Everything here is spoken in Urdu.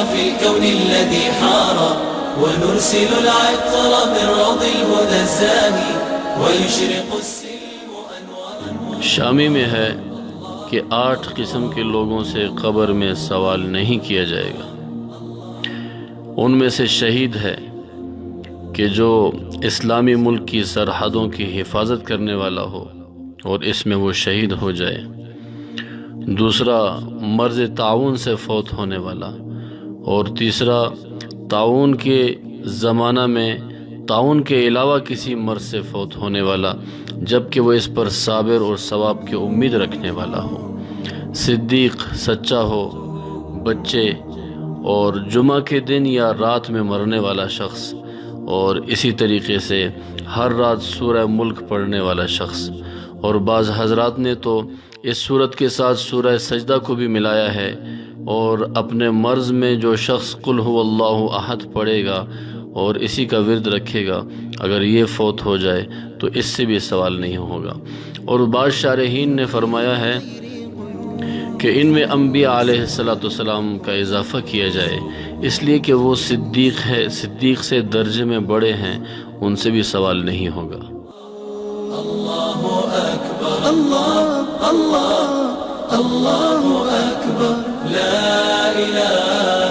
في الكون الذي حار ونرسل العطر من روض الهدى الزاهي ويشرق السلم أنوارا. شامی میں ہے کہ 8 قسم کے لوگوں سے قبر میں سوال نہیں کیا جائے گا. ان میں سے شہید ہے کہ جو اسلامی ملک کی سرحدوں کی حفاظت کرنے والا ہو اور اس میں وہ شہید ہو جائے. دوسرا مرض طاعون سے فوت ہونے والا. اور تیسرا طاعون کے زمانہ میں طاعون کے علاوہ کسی مرض سے فوت ہونے والا جبکہ وہ اس پر صابر اور ثواب کی امید رکھنے والا ہو. صدیق سچا ہو. بچے اور جمعہ کے دن یا رات میں مرنے والا شخص. اور اسی طریقے سے ہر رات سورہ ملک پڑھنے والا شخص. اور بعض حضرات نے تو اس صورت کے ساتھ سورہ سجدہ کو بھی ملایا ہے. اور اپنے مرض میں جو شخص قل هو اللہ احد پڑھے گا اور اسی کا ورد رکھے گا اگر یہ فوت ہو جائے تو اس سے بھی سوال نہیں ہوگا. اور بعض شارحین نے فرمایا ہے کہ ان میں انبیاء علیہ السلام کا اضافہ کیا جائے اس لیے کہ وہ صدیق ہے، صدیق سے درجے میں بڑے ہیں، ان سے بھی سوال نہیں ہوگا. اللہ اکبر اللہ اللہ اللہ اکبر لا الہ